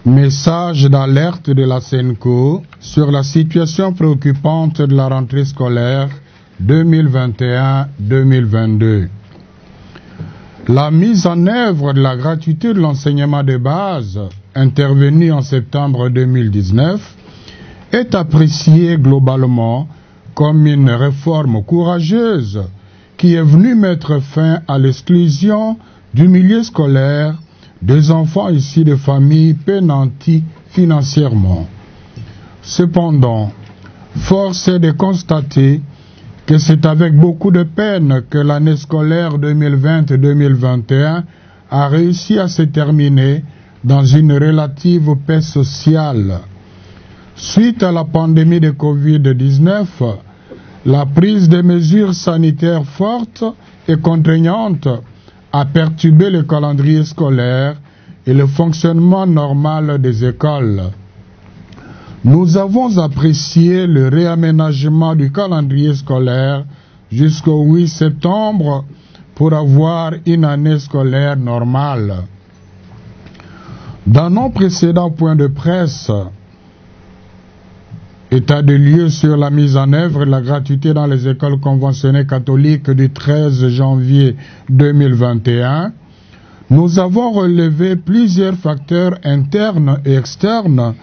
Message d'alerte de la SENCO sur la situation préoccupante de la rentrée scolaire 2021-2022. La mise en œuvre de la gratuité de l'enseignement de base, intervenue en septembre 2019, est appréciée globalement comme une réforme courageuse qui est venue mettre fin à l'exclusion du milieu scolaire des enfants issus de familles peu nanties financièrement. Cependant, force est de constater que c'est avec beaucoup de peine que l'année scolaire 2020-2021 a réussi à se terminer dans une relative paix sociale. Suite à la pandémie de Covid-19, la prise de mesures sanitaires fortes et contraignantes a perturbé le calendrier scolaire et le fonctionnement normal des écoles. Nous avons apprécié le réaménagement du calendrier scolaire jusqu'au 8 septembre pour avoir une année scolaire normale. Dans nos précédents points de presse, état de lieu sur la mise en œuvre de la gratuité dans les écoles conventionnées catholiques du 13 janvier 2021, nous avons relevé plusieurs facteurs internes et externes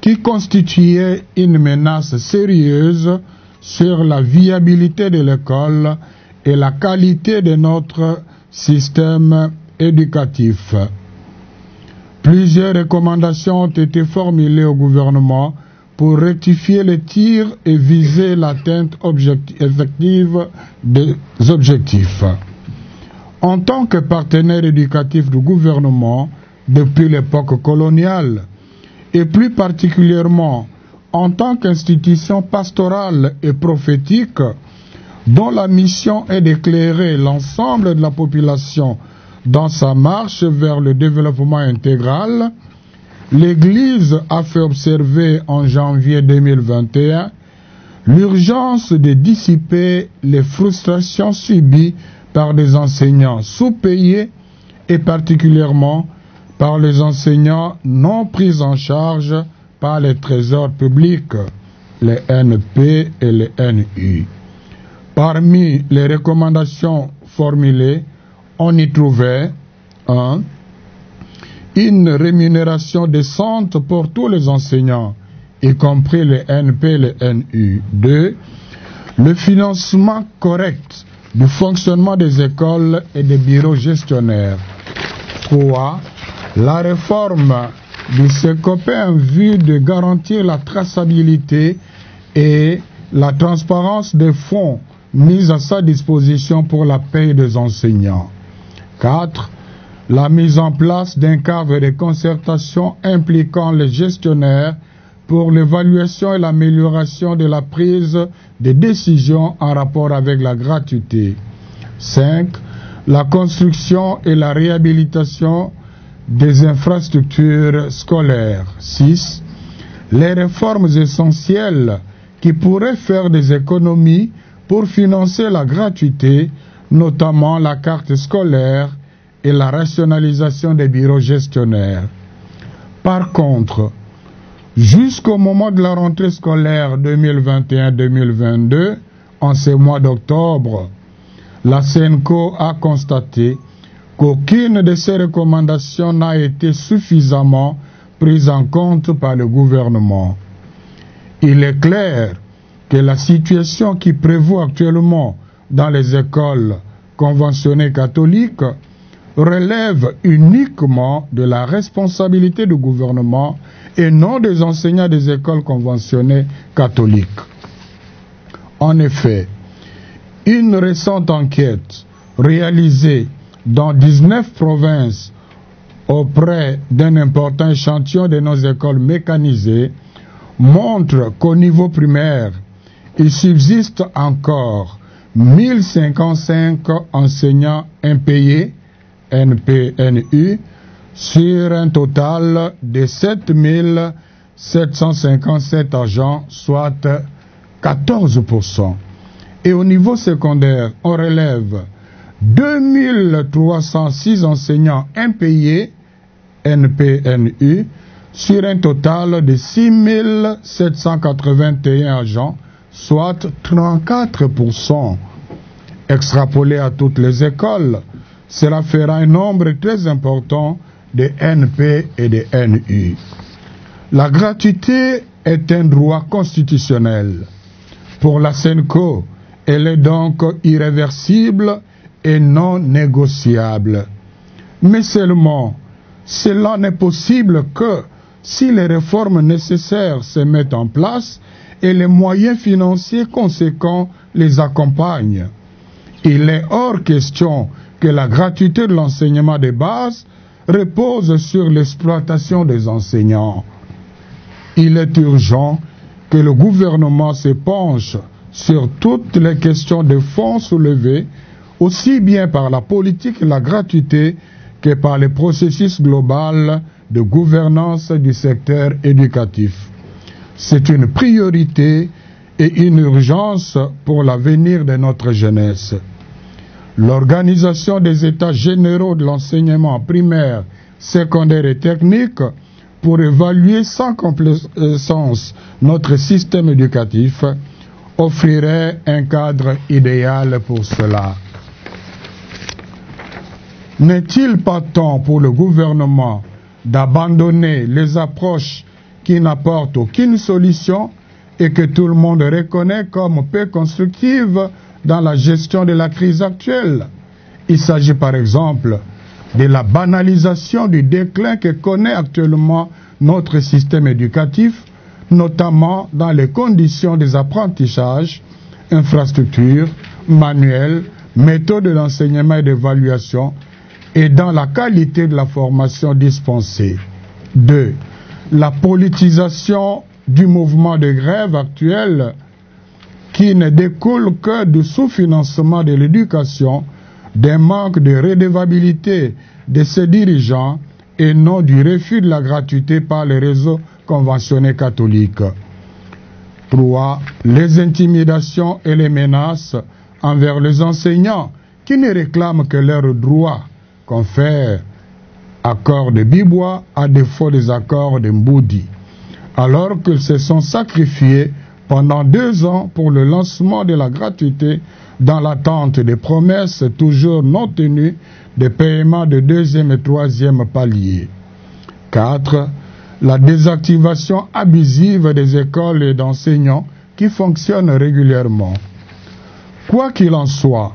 qui constituaient une menace sérieuse sur la viabilité de l'école et la qualité de notre système éducatif. Plusieurs recommandations ont été formulées au gouvernement pour rectifier les tirs et viser l'atteinte effective des objectifs. En tant que partenaire éducatif du gouvernement depuis l'époque coloniale, et plus particulièrement en tant qu'institution pastorale et prophétique, dont la mission est d'éclairer l'ensemble de la population dans sa marche vers le développement intégral, l'Église a fait observer en janvier 2021 l'urgence de dissiper les frustrations subies par des enseignants sous-payés et particulièrement par les enseignants non pris en charge par les trésors publics, les NP et les NU. Parmi les recommandations formulées, on y trouvait 1. Une rémunération décente pour tous les enseignants, y compris les NP et les NU. 2. Le financement correct du fonctionnement des écoles et des bureaux gestionnaires. 3. La réforme du SECOPE en vue de garantir la traçabilité et la transparence des fonds mis à sa disposition pour la paie des enseignants. 4. La mise en place d'un cadre de concertation impliquant les gestionnaires pour l'évaluation et l'amélioration de la prise de décisions en rapport avec la gratuité. 5. La construction et la réhabilitation des infrastructures scolaires. 6. Les réformes essentielles qui pourraient faire des économies pour financer la gratuité, notamment la carte scolaire et la rationalisation des bureaux gestionnaires. Par contre, jusqu'au moment de la rentrée scolaire 2021-2022, en ce mois d'octobre, la SENCO a constaté qu'aucune de ces recommandations n'a été suffisamment prise en compte par le gouvernement. Il est clair que la situation qui prévaut actuellement dans les écoles conventionnées catholiques relève uniquement de la responsabilité du gouvernement et non des enseignants des écoles conventionnées catholiques. En effet, une récente enquête réalisée dans 19 provinces auprès d'un important échantillon de nos écoles mécanisées montre qu'au niveau primaire, il subsiste encore 1055 enseignants impayés, NPNU, sur un total de 7757 agents, soit 14%. Et au niveau secondaire, on relève 2306 enseignants impayés, NPNU, sur un total de 6 781 agents, soit 34%. Extrapolé à toutes les écoles, cela fera un nombre très important de NP et de NU. La gratuité est un droit constitutionnel. Pour la SENCO, elle est donc irréversible et non négociable. Mais seulement, cela n'est possible que si les réformes nécessaires se mettent en place et les moyens financiers conséquents les accompagnent. Il est hors question que la gratuité de l'enseignement de base repose sur l'exploitation des enseignants. Il est urgent que le gouvernement se penche sur toutes les questions de fond soulevées, aussi bien par la politique et la gratuité que par le processus global de gouvernance du secteur éducatif. C'est une priorité et une urgence pour l'avenir de notre jeunesse. L'organisation des états généraux de l'enseignement primaire, secondaire et technique pour évaluer sans complaisance notre système éducatif offrirait un cadre idéal pour cela. N'est-il pas temps pour le gouvernement d'abandonner les approches qui n'apportent aucune solution et que tout le monde reconnaît comme peu constructives dans la gestion de la crise actuelle? Il s'agit par exemple de la banalisation du déclin que connaît actuellement notre système éducatif, notamment dans les conditions des apprentissages, infrastructures, manuels, méthodes d'enseignement et d'évaluation, et dans la qualité de la formation dispensée. 2. La politisation du mouvement de grève actuel qui ne découle que du sous-financement de l'éducation, d'un manque de redevabilité de ses dirigeants et non du refus de la gratuité par les réseaux conventionnés catholiques. 3. Les intimidations et les menaces envers les enseignants qui ne réclament que leurs droits, confèrent accords de Bibois à défaut des accords de Mboudi, alors qu'ils se sont sacrifiés pendant 2 ans pour le lancement de la gratuité dans l'attente des promesses toujours non tenues de paiement de 2e et 3e paliers. 4. La désactivation abusive des écoles et d'enseignants qui fonctionnent régulièrement. Quoi qu'il en soit,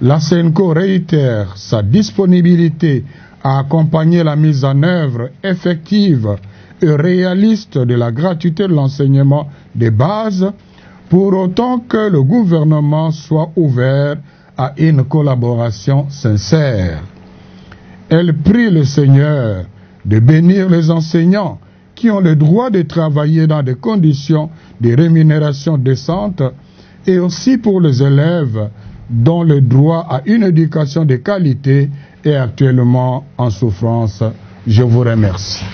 la SENCO réitère sa disponibilité à accompagner la mise en œuvre effective et réaliste de la gratuité de l'enseignement de base, pour autant que le gouvernement soit ouvert à une collaboration sincère. Elle prie le Seigneur de bénir les enseignants qui ont le droit de travailler dans des conditions de rémunération décentes et aussi pour les élèves dont le droit à une éducation de qualité est actuellement en souffrance. Je vous remercie.